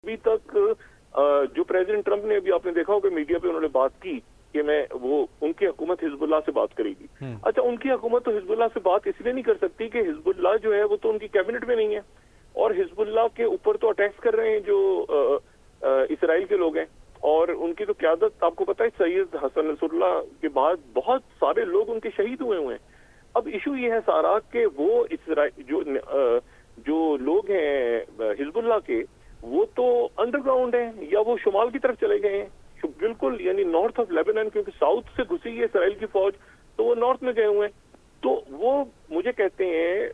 अभी तक जो प्रेसिडेंट ट्रंप ने, अभी आपने देखा होगा मीडिया पे उन्होंने बात की कि उनकी हुकूमत हिजबुल्लाह से बात करेगी। अच्छा, उनकी हुकूमत तो हिजबुल्लाह से बात इसलिए नहीं कर सकती कि हिजबुल्लाह जो है वो तो उनकी कैबिनेट में नहीं है, और हिजबुल्लाह के ऊपर तो अटैक्स कर रहे हैं जो इसराइल के लोग हैं, और उनकी तो क़यादत आपको पता है सैयद हसन नसरुल्लाह के बाद बहुत सारे लोग उनके शहीद हुए हैं। अब इशू ये है सारा कि वो इसराइल जो लोग हैं हिजबुल्लाह के, वो तो अंडरग्राउंड हैं या वो शुमाल की तरफ चले गए हैं, बिल्कुल यानी नॉर्थ ऑफ लेबनान, क्योंकि साउथ से घुसी है इसराइल की फौज, तो वो नॉर्थ में गए हुए हैं। तो वो मुझे कहते हैं,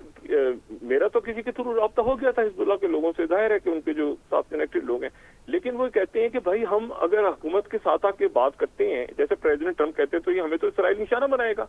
मेरा तो किसी के थ्रू राब्ता हो गया था हिजबुल्लाह के लोगों से, जाहिर है कि उनके जो साथ कनेक्टेड लोग हैं, लेकिन वो कहते हैं कि भाई हम अगर हुकूमत के साथ आके बात करते हैं जैसे प्रेसिडेंट ट्रंप कहते हैं तो ये हमें तो इसराइल निशाना बनाएगा,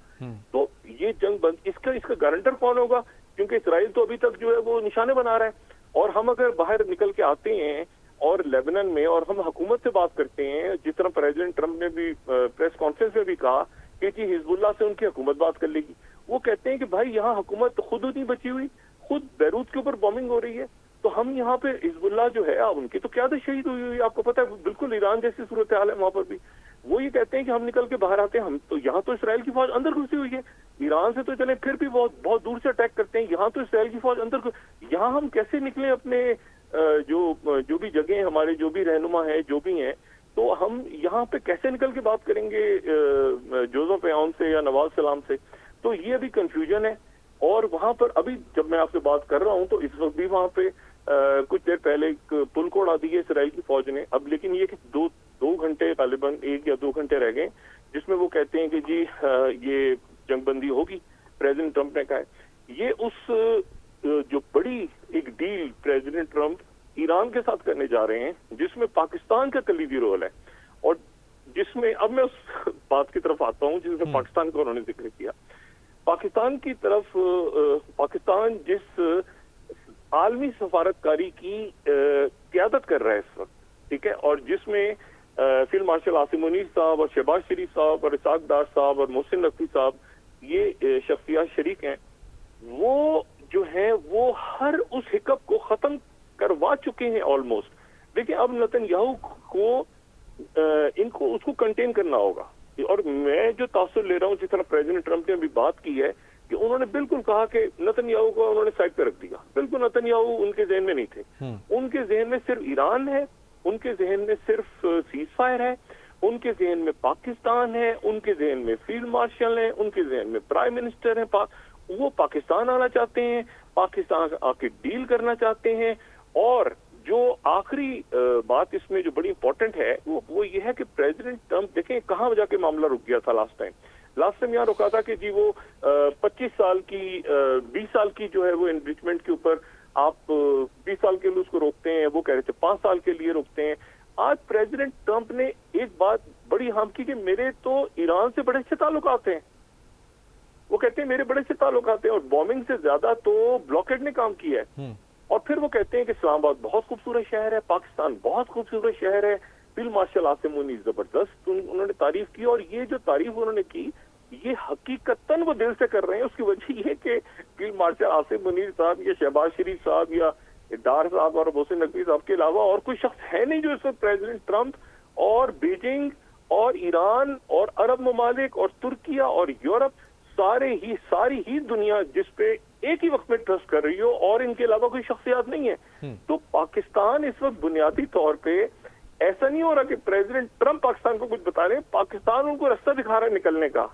तो ये जंग बंद, इसका गारंटर कौन होगा? क्योंकि इसराइल तो अभी तक जो है वो निशाने बना रहा है, और हम अगर बाहर निकल के आते हैं और लेबनान में और हम हुकूमत से बात करते हैं, जिस तरह प्रेसिडेंट ट्रंप ने भी प्रेस कॉन्फ्रेंस में भी कहा कि जी हिजबुल्लाह से उनकी हुकूमत बात कर लेगी, वो कहते हैं कि भाई यहाँ हुकूमत तो खुद नहीं बची हुई, खुद बैरूत के ऊपर बॉम्बिंग हो रही है, तो हम यहाँ पे हिजबुल्लाह जो है उनकी तो क़यादत शहीद हुई हुई, आपको पता है, बिल्कुल ईरान जैसी सूरत हाल है वहां पर भी। वो ये कहते हैं कि हम निकल के बाहर आते हैं, हम तो यहाँ तो इसराइल की फौज अंदर घुसी हुई है, ईरान से तो चले फिर भी बहुत बहुत दूर से अटैक करते हैं, यहाँ तो इसराइल की फौज अंदर, यहाँ हम कैसे निकले अपने जो भी जगह हमारे जो भी रहनुमा है जो भी हैं, तो हम यहाँ पे कैसे निकल के बात करेंगे जोसेफ एयान से या नवाज सलाम से? तो ये अभी कंफ्यूजन है। और वहां पर अभी जब मैं आपसे बात कर रहा हूँ तो इस वक्त भी वहां पे कुछ देर पहले एक पुल को उड़ा दी है इसराइल की फौज ने। अब लेकिन ये कि दो घंटे तालिबान 1 या 2 घंटे रह गए जिसमें वो कहते हैं कि जी ये जंगबंदी होगी, प्रेसिडेंट ट्रंप ने कहा है। ये उस जो बड़ी एक डील प्रेसिडेंट ट्रंप ईरान के साथ करने जा रहे हैं जिसमें पाकिस्तान का कलीदी रोल है, और जिसमें अब मैं उस बात की तरफ आता हूं जिसमें पाकिस्तान का उन्होंने जिक्र किया। पाकिस्तान की तरफ पाकिस्तान जिस आलमी सफारतकारी की क़यादत कर रहा है इस वक्त, ठीक है, और जिसमें फील्ड मार्शल आसिम मुनीर साहब और शहबाज शरीफ साहब और इसाक डार साहब और मोहसिन नकवी साहब ये शख्सियात शरीक हैं, वो जो है वो हर उस हिकअप को खत्म करवा चुके हैं ऑलमोस्ट। देखिए अब नेतन्याहू को इनको उसको कंटेन करना होगा, और मैं जो तासुर ले रहा हूँ जिस तरह प्रेसिडेंट ट्रंप ने अभी बात की है कि उन्होंने बिल्कुल कहा कि नेतन्याहू को उन्होंने साइड पे रख दिया, बिल्कुल नेतन्याहू उनके ज़हन में नहीं थे, उनके ज़हन में सिर्फ ईरान है, उनके ज़हन में सिर्फ सीज फायर है, उनके ज़हन में पाकिस्तान है, उनके ज़हन में फील्ड मार्शल है, उनके ज़हन में प्राइम मिनिस्टर है, वो पाकिस्तान आना चाहते हैं, पाकिस्तान आके डील करना चाहते हैं। और जो आखिरी बात इसमें जो बड़ी इंपॉर्टेंट है वो ये है कि प्रेसिडेंट ट्रंप देखें कहाँ जाके मामला रुक गया था लास्ट टाइम यहाँ रुका था कि जी वो 25 साल की 20 साल की जो है वो एनरिचमेंट के ऊपर आप 20 साल के लिए उसको रोकते हैं, वो कह रहे थे 5 साल के लिए रोकते हैं। आज प्रेसिडेंट ट्रंप ने एक बात बड़ी हाम की कि मेरे तो ईरान से बड़े अच्छे ताल्लुकात हैं, वो कहते हैं मेरे बड़े अच्छे ताल्लुकात हैं, और बॉम्बिंग से ज्यादा तो ब्लॉकेड ने काम किया है। और फिर वो कहते हैं कि इस्लामाबाद बहुत खूबसूरत शहर है, पाकिस्तान बहुत खूबसूरत शहर है, फील्ड मार्शल आसिम मुनीर जबरदस्त उन्होंने तारीफ की, और ये जो तारीफ उन्होंने की ये हकीकतन वो दिल से कर रहे हैं। उसकी वजह ये कि फील्ड मार्शल आसिम मुनीर साहब या शहबाज शरीफ साहब या डार साहब और मोहसिन नकवी साहब के अलावा और कोई शख्स है नहीं जो इस वक्त प्रेसिडेंट ट्रंप और बीजिंग और ईरान और अरब ममालिक और तुर्किया और यूरोप सारी ही दुनिया जिस पे एक ही वक्त में ट्रस्ट कर रही हो, और इनके अलावा कोई शख्सियत नहीं है। तो पाकिस्तान इस वक्त बुनियादी तौर पे ऐसा नहीं हो रहा कि प्रेसिडेंट ट्रंप पाकिस्तान को कुछ बता रहे हैं, पाकिस्तान उनको रास्ता दिखा रहा है निकलने का,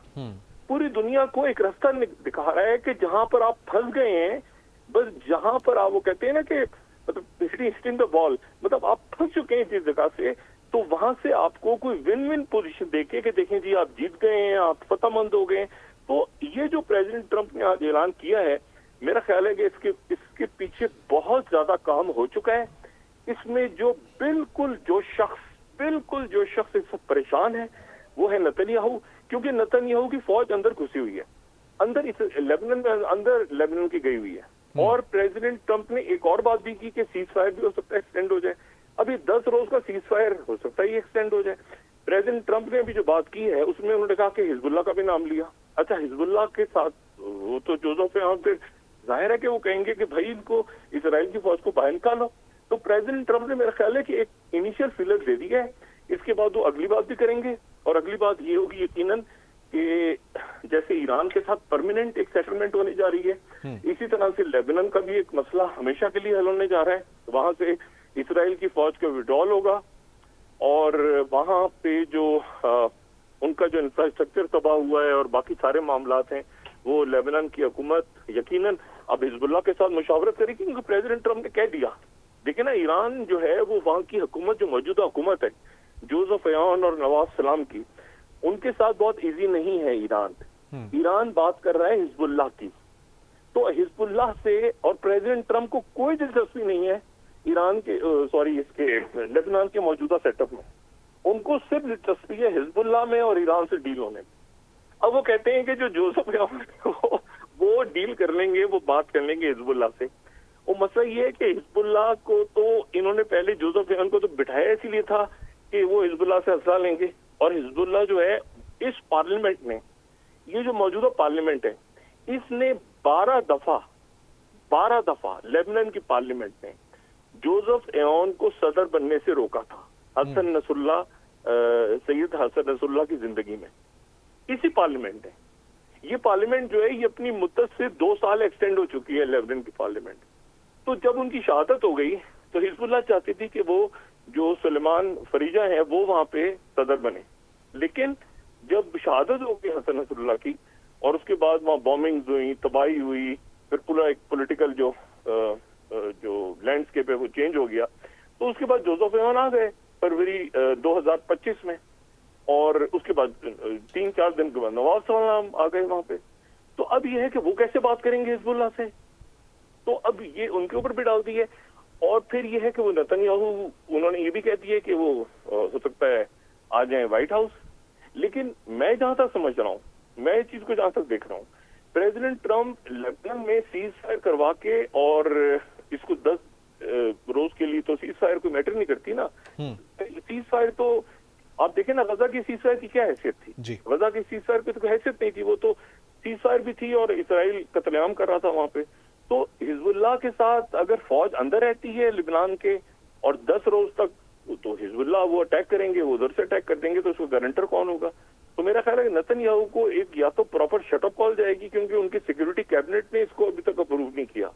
पूरी दुनिया को एक रास्ता दिखा रहा है कि जहां पर आप फंस गए हैं, बस जहां पर आप, वो कहते हैं ना कि मतलब हिटिंग द बॉल, मतलब आप फंस चुके हैं जिस जगह से, तो वहां से आपको कोई विन विन पोजीशन देके कि देखें जी आप जीत गए हैं, आप फतहमंद हो गए। तो ये जो प्रेसिडेंट ट्रंप ने आज ऐलान किया है, मेरा ख्याल है कि इसके पीछे बहुत ज्यादा काम हो चुका है। इसमें जो बिल्कुल जो शख्स इस वक्त परेशान है वो है नेतन्याहू, क्योंकि नेतन्याहू की फौज अंदर घुसी हुई है, अंदर इस लेबनान की गई हुई है। और प्रेसिडेंट ट्रंप ने एक और बात भी की कि सीज फायर भी हो सकता है एक्सटेंड हो जाए, अभी 10 रोज का सीज फायर हो सकता है ये एक्सटेंड हो जाए। प्रेसिडेंट ट्रंप ने अभी जो बात की है उसमें उन्होंने कहा कि हिजबुल्लाह का भी नाम लिया। अच्छा, हिजबुल्लाह के साथ वो तो जोसेफ एयान, फिर जाहिर है कि वो कहेंगे कि भाई इनको इसराइल की फौज को बाहर निकालो, तो प्रेसिडेंट ट्रम्प ने मेरा ख्याल है कि एक इनिशियल फिलर दे दिया है। इसके बाद वो अगली बात भी करेंगे, और अगली बात ये होगी यकीनन कि जैसे ईरान के साथ परमानेंट एक सेटलमेंट होने जा रही है, इसी तरह से लेबनान का भी एक मसला हमेशा के लिए हल होने जा रहा है। वहां से इसराइल की फौज का विड्रॉल होगा, और वहां पे जो उनका जो इंफ्रास्ट्रक्चर तबाह हुआ है और बाकी सारे मामलात हैं, वो लेबनान की हुकूमत यकीनन अब हिजबुल्लाह के साथ मुशावरत करेगी, क्योंकि प्रेसिडेंट ट्रम्प ने कह दिया। देखिए ना, ईरान जो है वो वहां की हुकूमत, जो मौजूदा हुकूमत है जोसेफ एयन और नवाज सलाम की, उनके साथ बहुत इजी नहीं है ईरान। ईरान बात कर रहा है हिजबुल्लाह की, तो हिजबुल्लाह से और प्रेसिडेंट ट्रम्प को कोई दिलचस्पी नहीं है ईरान के इसके लेबनान के मौजूदा सेटअप में। उनको सिर्फ दिलचस्पी है हिजबुल्लाह में और ईरान से डील होने में। अब वो कहते हैं कि जो जोसेफ एयन वो डील कर लेंगे, वो बात कर लेंगे हिजबुल्लाह से। वो मसला ये है कि हिजबुल्लाह को तो इन्होंने पहले जोसेफ एयन को तो बिठाया इसीलिए था कि वो हिजबुल्लाह से असला लेंगे, और हिजबुल्लाह जो है इस पार्लियामेंट में, ये जो मौजूदा पार्लियामेंट है, इसने 12 दफा लेबनान की पार्लियामेंट में जोसेफ एयन को सदर बनने से रोका था, Hassan Nasrallah, Sayyed Hassan Nasrallah की जिंदगी में। इसी पार्लियामेंट है, ये पार्लियामेंट जो है ये अपनी मुद्दत से 2 साल एक्सटेंड हो चुकी है लेबनान की पार्लियामेंट। तो जब उनकी शहादत हो गई तो हिजबुल्लाह चाहती थी कि वो जो सुलेमान फरीजा है वो वहां पे सदर बने, लेकिन जब शहादत हो गई हसन नसरुल्लाह की और उसके बाद वहां बॉम्बिंग्स हुई, तबाही हुई, फिर पूरा एक पॉलिटिकल जो लैंडस्केप है वो चेंज हो गया, तो उसके बाद जोसेफ एयन आ गए फरवरी 2025 में, और उसके बाद 3-4 दिन के बाद नवाज सलाम आ गए वहां पे। तो अब ये है कि वो कैसे बात करेंगे हिजबुल्लाह से, तो अब ये उनके ऊपर भी डाल दी है। और फिर ये है कि वो नेतन्याहू, उन्होंने ये भी कह दिया कि वो हो सकता है आ जाए व्हाइट हाउस। लेकिन मैं जहां तक समझ रहा हूँ, मैं इस चीज को जहां तक देख रहा हूँ, प्रेसिडेंट ट्रम्प लेबनान में सीज फायर करवा के, और इसको 10 रोज के लिए, तो सीज फायर कोई मैटर नहीं करती ना। सीज फायर तो आप देखें ना, गजा की सीज फायर की क्या हैसियत थी? गजा की सीज फायर की तो कोई हैसियत नहीं थी, वो तो सीज फायर भी थी और इसराइल कत्लेआम कर रहा था वहां पे। तो हिजबुल्लाह के साथ अगर फौज अंदर रहती है लिबनान के और 10 रोज तक, तो हिजबुल्लाह वो अटैक करेंगे, वो उधर से अटैक कर देंगे, तो उसको गारंटर कौन होगा? तो मेरा ख्याल है कि नेतन्याहू को एक या तो प्रॉपर शटअप कॉल जाएगी, क्योंकि उनकी सिक्योरिटी कैबिनेट ने इसको अभी तक अप्रूव नहीं किया।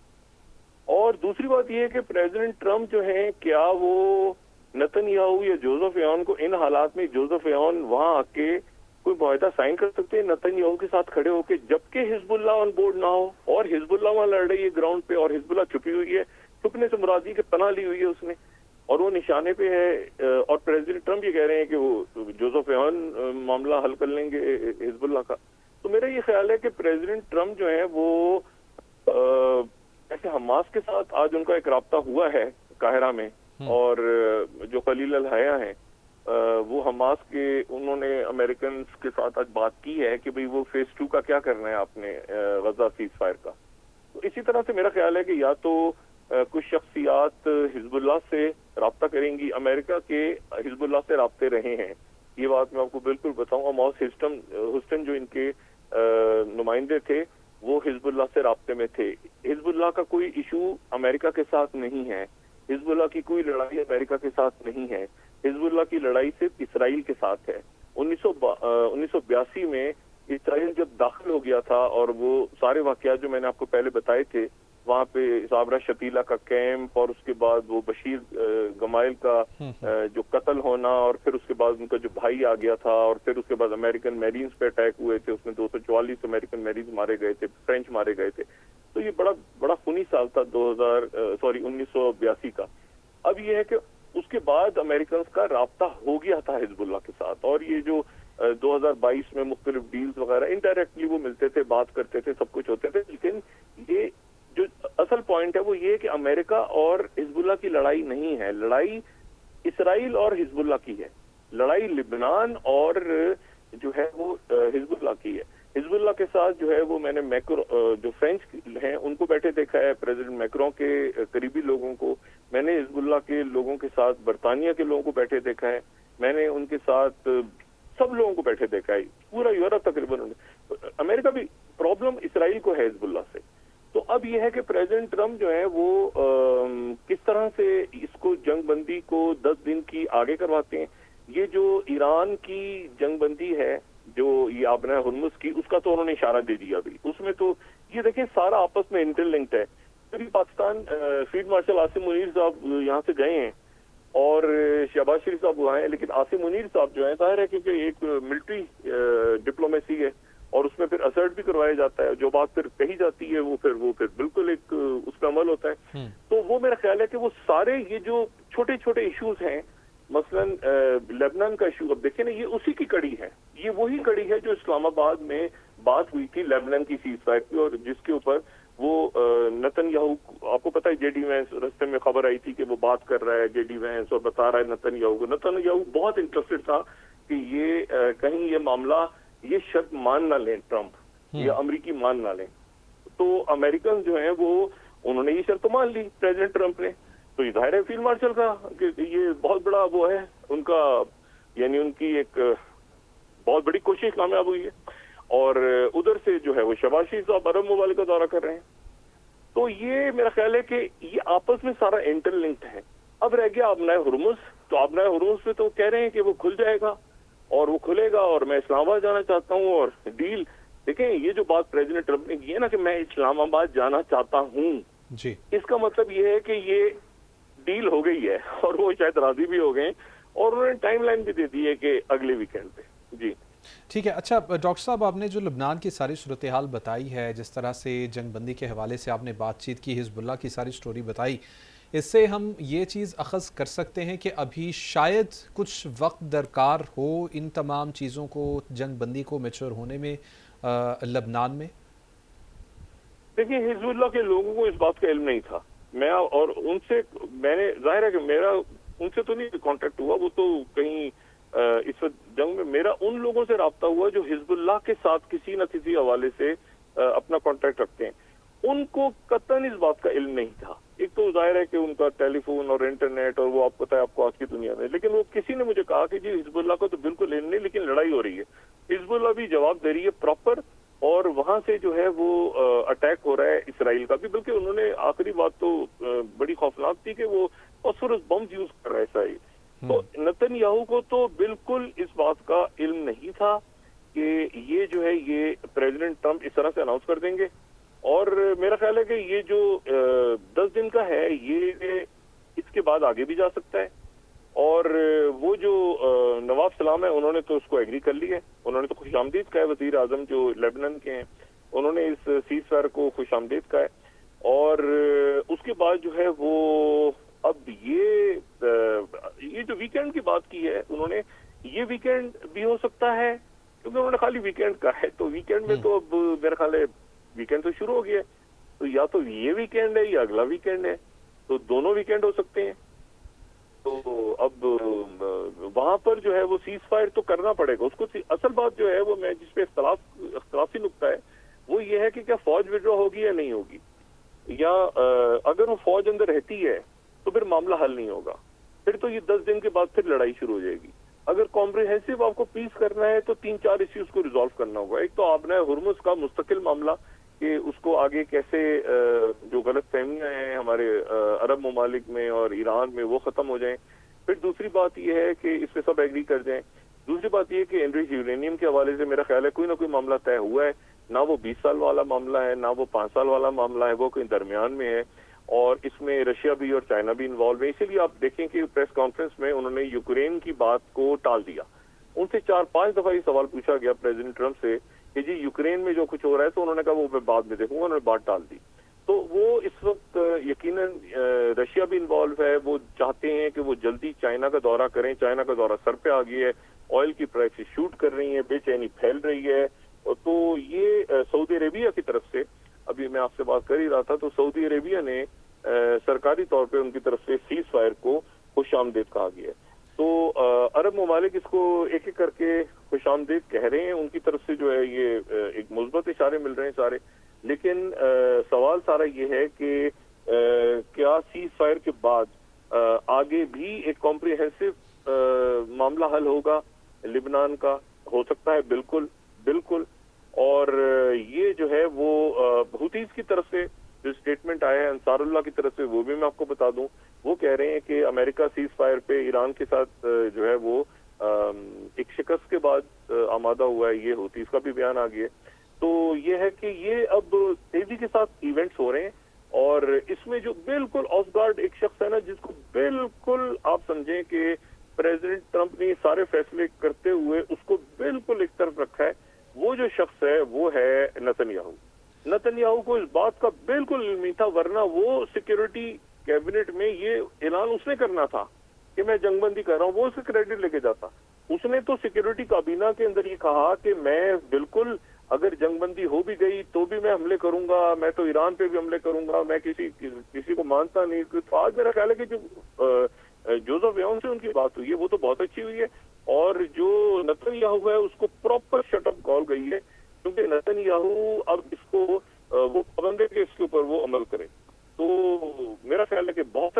और दूसरी बात यह है कि प्रेसिडेंट ट्रम्प जो है, क्या वो नेतन्याहू या जोसेफ एयन को इन हालात में, जोसेफ एयन वहां आके कोई मुआहदा साइन कर सकते हैं नेतन्याहू के साथ खड़े होकर, जबकि हिजबुल्लाह ऑन बोर्ड ना हो, और हिजबुल्लाह वहां लड़ रही है ग्राउंड पे, और हिजबुल्लाह छुपी हुई है, छुपने से मुरादी के पनाह ली हुई है उसने, और वो निशाने पे है। और प्रेसिडेंट ट्रम्प ये कह रहे हैं कि वो जोसेफ एयन मामला हल कर लेंगे हिजबुल्लाह का। तो मेरा ये ख्याल है कि प्रेसिडेंट ट्रम्प जो है वो ऐसे हमास के साथ आज उनका एक राब्ता हुआ है काहिरा में, और जो खलील अल हया है वो हमास के, उन्होंने अमेरिकन के साथ आज बात की है कि भाई वो फेज 2 का क्या करना है आपने गजा सीज फायर का। तो इसी तरह से मेरा ख्याल है कि या तो कुछ शख्सियात हिजबुल्लाह से राब्ता करेंगी, अमेरिका के हिजबुल्लाह से राब्ते रहे हैं, ये बात मैं आपको बिल्कुल बताऊंगा। मॉस हुस्टन जो इनके नुमाइंदे थे, वो हिजबुल्लाह से राब्ते में थे। हिजबुल्लाह का कोई इशू अमेरिका के साथ नहीं है, हिजबुल्लाह की कोई लड़ाई अमेरिका के साथ नहीं है, हिजबुल्लाह की लड़ाई सिर्फ इसराइल के साथ है। 1982 में इसराइल जब दाखिल हो गया था, और वो सारे वाकयात जो मैंने आपको पहले बताए थे, वहां पे साबरा शतीला का कैंप, और उसके बाद वो बशीर गमाइल का जो कत्ल होना, और फिर उसके बाद उनका जो भाई आ गया था, और फिर उसके बाद अमेरिकन मेरीन्स पे अटैक हुए थे, उसमें 244 अमेरिकन मेरीन्स मारे गए थे, फ्रेंच मारे गए थे। तो ये बड़ा खूनी साल था 1982 का। अब ये है कि उसके बाद अमेरिकन का राब्ता हो गया था हिजबुल्लाह के साथ, और ये जो 2022 में मुख्तलिफ डील्स वगैरह इनडायरेक्टली वो मिलते थे, बात करते थे, सब कुछ होते थे। लेकिन ये जो असल पॉइंट है वो ये कि अमेरिका और हिजबुल्लाह की लड़ाई नहीं है, लड़ाई इसराइल और हिजबुल्लाह की है, लड़ाई लिबनान और जो है वो हिजबुल्लाह की है। हिजबुल्लाह के साथ जो है वो मैंने जो फ्रेंच हैं उनको बैठे देखा है, प्रेसिडेंट मैक्रों के करीबी लोगों को, मैंने हिजबुल्लाह के लोगों के साथ बरतानिया के लोगों को बैठे देखा है, मैंने उनके साथ सब लोगों को बैठे देखा है, पूरा यूरोप तकरीबन। अमेरिका भी प्रॉब्लम इसराइल को है हिजबुल्लाह से, तो अब यह है कि प्रेसिडेंट ट्रम्प जो है वो किस तरह से इसको जंगबंदी को 10 दिन की आगे करवाते हैं। ये जो ईरान की जंगबंदी है, जो ये आबना हुर्मुज की, उसका तो उन्होंने इशारा दे दिया अभी। उसमें तो ये देखें सारा आपस में इंटरलिंक्ड है। अभी पाकिस्तान फील्ड मार्शल आसिम मुनीर साहब यहाँ से गए हैं और शहबाज शरीफ साहब वो आए हैं, लेकिन आसिम मुनीर साहब जो है, जाहिर है क्योंकि एक मिलिट्री डिप्लोमेसी है और उसमें फिर असर्ट भी करवाया जाता है, जो बात फिर कही जाती है वो फिर बिल्कुल एक उस पर अमल होता है। तो वो मेरा ख्याल है कि वो सारे ये जो छोटे छोटे इश्यूज हैं, मसलन लेबनान का इशू, अब देखें ना, ये उसी की कड़ी है। ये वही कड़ी है जो इस्लामाबाद में बात हुई थी लेबनान की सीज फायर की, और जिसके ऊपर वो नेतन्याहू, आपको पता है जेडी वैंस, रास्ते में खबर आई थी कि वो बात कर रहा है जेडी वैंस और बता रहा है नेतन्याहू को। नेतन्याहू बहुत इंटरेस्टेड था कि ये कहीं ये मामला, ये शर्त मान ना लें ट्रंप, ये अमरीकी मान ना लें। तो अमेरिकन जो है वो, उन्होंने ये शर्त मान ली प्रेसिडेंट ट्रंप ने। तो ये जाहिर है फील्ड मार्शल का कि ये बहुत बड़ा वो है उनका, यानी उनकी एक बहुत बड़ी कोशिश कामयाब हुई है। और उधर से जो है वो शहबाज शरीफ साहब अरब ममालिक का दौरा कर रहे हैं। तो ये मेरा ख्याल है कि ये आपस में सारा इंटरलिंक्ड है। अब रह गया आबनाए हुर्मुज, तो आबनाए हुर्मुज पे तो कह रहे हैं कि वो खुल जाएगा और वो खुलेगा और मैं इस्लामाबाद जाना चाहता हूँ और डील। देखें ये जो बात प्रेसिडेंट ट्रंप ने की है ना कि मैं इस्लामाबाद जाना चाहता हूँ जी, इसका मतलब ये है कि ये डील हो गई है और वो शायद राजी भी हो गए और उन्होंने टाइमलाइन भी दे दी है कि अगले वीकेंड पे। जी ठीक है। अच्छा डॉक्टर साहब, आपने जो लबनान की सारी सूरत हाल बताई है, जिस तरह से जंगबंदी के हवाले से आपने बातचीत की, हिजबुल्लाह की सारी स्टोरी बताई, इससे हम ये चीज़ अखज़ कर सकते हैं कि अभी शायद कुछ वक्त दरकार हो इन तमाम चीज़ों को, जंगबंदी को मैच्योर होने में लबनान में। देखिए हिजबुल्लाह के लोगों को इस बात का इल्म नहीं था। मैं और उनसे, मैंने, जाहिर है कि मेरा उनसे तो नहीं कांटेक्ट हुआ, वो तो कहीं इस वक्त जंग में मेरा उन लोगों से राब्ता हुआ जो हिजबुल्लाह के साथ किसी न किसी हवाले से अपना कांटेक्ट रखते हैं। उनको कतन इस बात का इल्म नहीं था। एक तो जाहिर है कि उनका टेलीफोन और इंटरनेट और वो आपको पता है आपको आज की दुनिया में, लेकिन वो किसी ने मुझे कहा कि जी हिजबुल्लाह को तो बिल्कुल इल्म नहीं, लेकिन लड़ाई हो रही है, हिजबुल्लाह भी जवाब दे रही है प्रॉपर, और वहां से जो है वो अटैक हो रहा है इसराइल का भी। बल्कि उन्होंने आखिरी बात तो बड़ी खौफनाक थी कि वो फॉस्फोरस बम्स यूज कर रहा है इसराइल। तो नेतन्याहू को तो बिल्कुल इस बात का इल्म नहीं था कि ये जो है ये प्रेसिडेंट ट्रंप इस तरह से अनाउंस कर देंगे। और मेरा ख्याल है कि ये जो 10 दिन का है, ये इसके बाद आगे भी जा सकता है। और वो जो नवाब सलाम है, उन्होंने तो उसको एग्री कर लिया है, उन्होंने तो खुशामदीद कहा है। वजीर आजम जो लेबनान के हैं, उन्होंने इस सीज फायर को खुशामदीद कहा है। और उसके बाद जो है वो अब ये जो वीकेंड की बात की है उन्होंने, ये वीकेंड भी हो सकता है, क्योंकि उन्होंने खाली वीकेंड कहा है। तो वीकेंड में तो अब मेरा ख्याल है वीकेंड तो शुरू हो गया है, तो या तो ये वीकेंड है या अगला वीकेंड है, तो दोनों वीकेंड हो सकते हैं। तो अब वहां पर जो है वो सीज फायर तो करना पड़ेगा उसको। असल बात जो है वो, मैं जिसपे इख्तलाफी नुक्ता है वो ये है कि क्या फौज विड्रॉ होगी या नहीं होगी, या अगर वो फौज अंदर रहती है तो फिर मामला हल नहीं होगा। फिर तो ये 10 दिन के बाद फिर लड़ाई शुरू हो जाएगी। अगर कॉम्प्रिहेंसिव आपको पीस करना है तो 3-4 इश्यूज को रिजॉल्व करना होगा। एक तो आबना हुर्मुज का मुस्तकिल मामला, कि उसको आगे कैसे जो गलत फहमियां हैं हमारे अरब ममालिक में और ईरान में वो खत्म हो जाएं। फिर दूसरी बात यह है कि इस पे सब एग्री कर जाएं। दूसरी बात यह कि एनरिच यूरेनियम के हवाले से मेरा ख्याल है कोई ना कोई मामला तय हुआ है, ना वो 20 साल वाला मामला है, ना वो 5 साल वाला मामला है, वो कहीं दरमियान में है। और इसमें रशिया भी और चाइना भी इन्वॉल्व है। इसीलिए आप देखें कि प्रेस कॉन्फ्रेंस में उन्होंने यूक्रेन की बात को टाल दिया। उनसे 4-5 दफा ये सवाल पूछा गया प्रेसिडेंट ट्रंप से कि जी यूक्रेन में जो कुछ हो रहा है, तो उन्होंने कहा वो मैं बाद में देखूंगा, उन्होंने बात टाल दी। तो वो इस वक्त यकीनन रशिया भी इन्वॉल्व है, वो चाहते हैं कि वो जल्दी चाइना का दौरा करें। चाइना का दौरा सर पे आ गया है, ऑयल की प्राइसेस शूट कर रही है, बेचैनी फैल रही है। तो ये सऊदी अरेबिया की तरफ से, अभी मैं आपसे बात कर ही रहा था, तो सऊदी अरेबिया ने सरकारी तौर पे उनकी तरफ से सीज फायर को खुशामदीद कहा गया है। तो अरब ममालिक इसको एक एक करके खुशामदीद कह रहे हैं, उनकी तरफ से जो है ये एक मुस्बत इशारे मिल रहे हैं सारे। लेकिन सवाल सारा ये है कि क्या सीज फायर के बाद आगे भी एक कॉम्प्रिहेंसिव मामला हल होगा लिबनान का? हो सकता है, बिल्कुल बिल्कुल। और ये जो है वो हुतीज की तरफ से जो स्टेटमेंट आया है अंसारुल्लाह की तरफ से वो भी मैं आपको बता दूं। वो कह रहे हैं कि अमेरिका सीज फायर पे ईरान के साथ जो है वो एक शिकस्त के बाद आमादा हुआ है, ये होती, इसका भी बयान आ गया। तो ये है कि ये अब तेजी के साथ इवेंट्स हो रहे हैं और इसमें जो बिल्कुल ऑफ गार्ड एक शख्स है ना, जिसको बिल्कुल आप समझें कि प्रेसिडेंट ट्रंप ने सारे फैसले करते हुए उसको बिल्कुल एक तरफ रखा है, वो जो शख्स है वो है नेतन्याहू। नेतन्याहू को इस बात का बिल्कुल इल्म था, वरना वो सिक्योरिटी कैबिनेट में ये ऐलान उसने करना था कि मैं जंगबंदी कर रहा हूँ, वो उसका क्रेडिट लेके जाता। उसने तो सिक्योरिटी काबीना के अंदर ये कहा कि मैं बिल्कुल अगर जंगबंदी हो भी गई तो भी मैं हमले करूंगा, मैं तो ईरान पे भी हमले करूंगा, मैं किसी को मानता नहीं। तो आज मेरा ख्याल है कि जो जोसेफ याउन से उनकी बात हुई है वो तो बहुत अच्छी हुई है, और जो नेतन्याहू है उसको प्रॉपर शटअप कॉल गई है, क्योंकि नेतन्याहू अब इसको वो पाबंद है कि इसके ऊपर वो अमल करे। तो मेरा ख्याल है कि बहुत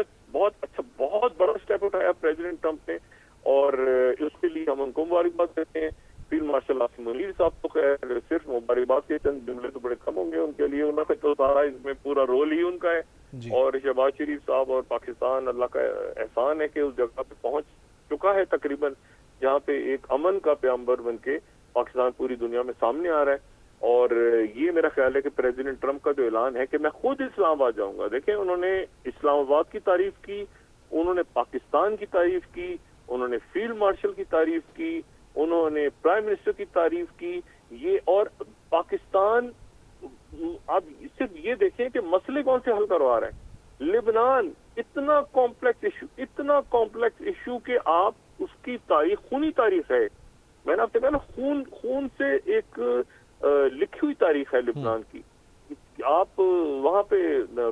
अच्छा बहुत बड़ा स्टेप उठाया प्रेसिडेंट ट्रंप ने, और उसके लिए हम उनको मुबारकबाद देते हैं। फील्ड मार्शल आसिम मुनीर साहब तो खैर सिर्फ मुबारकबाद के चंद जुमले तो बड़े कम होंगे उनके लिए, उन्होंने तो सारा इसमें पूरा रोल ही उनका है। और शहबाज शरीफ साहब और पाकिस्तान, अल्लाह का एहसान है कि उस जगह पे पहुंच चुका है तकरीबन, जहाँ पे एक अमन का प्याम्बर बन के पाकिस्तान पूरी दुनिया में सामने आ रहा है। और ये मेरा ख्याल है कि प्रेसिडेंट ट्रंप का जो ऐलान है कि मैं खुद इस्लामाबाद जाऊंगा, देखें उन्होंने इस्लामाबाद की तारीफ की, उन्होंने पाकिस्तान की तारीफ की, उन्होंने फील्ड मार्शल की तारीफ की, उन्होंने प्राइम मिनिस्टर की तारीफ की। ये और पाकिस्तान, आप सिर्फ ये देखें कि मसले कौन से हल करवा रहे हैं। लिबनान इतना कॉम्प्लेक्स इशू के आप उसकी तारीख, खूनी तारीख है, मैंने आपसे कहा ना, खून से एक लिखी हुई तारीख है लिबनान की। आप वहां पे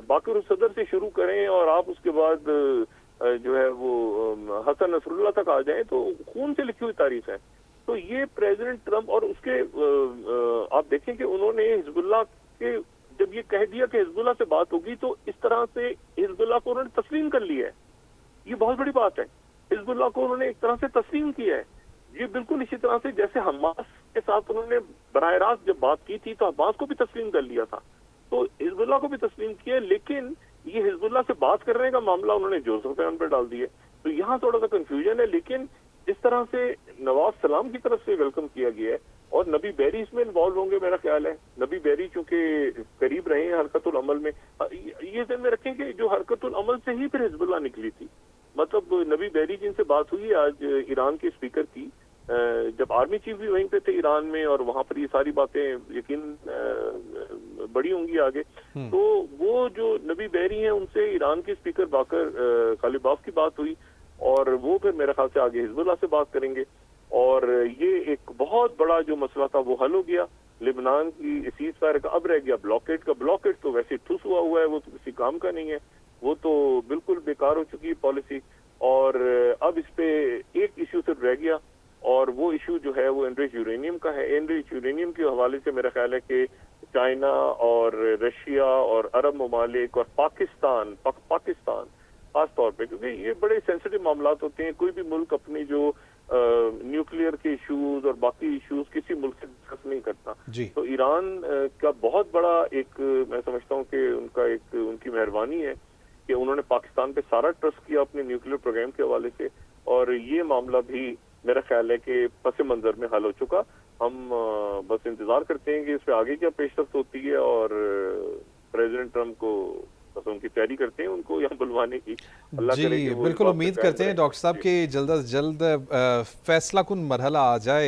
बाकर सदर से शुरू करें और आप उसके बाद जो है वो हसन नसरुल्लाह तक आ जाएं, तो खून से लिखी हुई तारीख है। तो ये प्रेसिडेंट ट्रंप और उसके आप देखें कि उन्होंने हिजबुल्लाह के जब ये कह दिया कि हिजबुल्लाह से बात होगी, तो इस तरह से हिजबुल्लाह को उन्होंने तस्लीम कर लिया है। ये बहुत बड़ी बात है, हिजबुल्लाह को उन्होंने एक तरह से तस्लीम किया है। ये बिल्कुल इसी तरह से जैसे हमास के साथ उन्होंने बराह रास्त जब बात की थी तो हमास को भी तस्लीम कर लिया था, तो हिजबुल्लाह को भी तस्लीम किया। लेकिन ये हिजबुल्लाह से बात करने का मामला उन्होंने जोसेफ याउन पर डाल दिया, तो यहाँ थोड़ा सा कंफ्यूजन है। लेकिन जिस तरह से नवाज सलाम की तरफ से वेलकम किया गया है, और नबी बैरी इसमें इन्वॉल्व होंगे मेरा ख्याल है, नबी बैरी चूंकि करीब रहे हैं हरकतुल अमल में, ये ध्यान में रखें कि जो हरकतुल अमल से ही फिर हिजबुल्लाह निकली थी। मतलब नबी बैरी जिनसे बात हुई आज ईरान के स्पीकर की, जब आर्मी चीफ भी वहीं पे थे ईरान में, और वहां पर ये सारी बातें यकीन बड़ी होंगी आगे, तो वो जो नबी बैरी हैं उनसे ईरान के स्पीकर बाकर कालिबाफ की बात हुई, और वो फिर मेरे ख्याल से आगे हिजबुल्लाह से बात करेंगे। और ये एक बहुत बड़ा जो मसला था वो हल हो गया। लिबनान की सीज फायर का अब रह गया ब्लॉकेट का। ब्लॉकेट तो वैसे ठुस हुआ है, वो तो किसी काम का नहीं है, वो तो बिल्कुल बेकार हो चुकी है पॉलिसी। और अब इस पे एक इश्यू सिर्फ रह गया, और वो इशू जो है वो एनरिच यूरेनियम का है। एनरिच यूरेनियम के हवाले से मेरा ख्याल है कि चाइना और रशिया और अरब ममालिक और पाकिस्तान खास तौर पे, क्योंकि ये बड़े सेंसिटिव मामला होते हैं, कोई भी मुल्क अपनी जो न्यूक्लियर के इश्यूज और बाकी इश्यूज किसी मुल्क से डिस्कस नहीं करता। तो ईरान का बहुत बड़ा एक, मैं समझता हूँ कि उनकी मेहरबानी है कि उन्होंने पाकिस्तान पे सारा ट्रस्ट किया अपने न्यूक्लियर प्रोग्राम के हवाले से, और ये मामला भी मेरा ख्याल है कि पस मंजर में हल हो चुका। हम बस इंतजार करते हैं कि इस पे आगे क्या पेशरफ्त होती है, और प्रेसिडेंट ट्रंप को बस उनकी तैयारी करते हैं उनको यहाँ बुलवाने की। अल्लाह करे कि बिल्कुल उम्मीद करते हैं डॉक्टर साहब कि जल्द अज जल्द फैसला कुन मरहला आ जाए।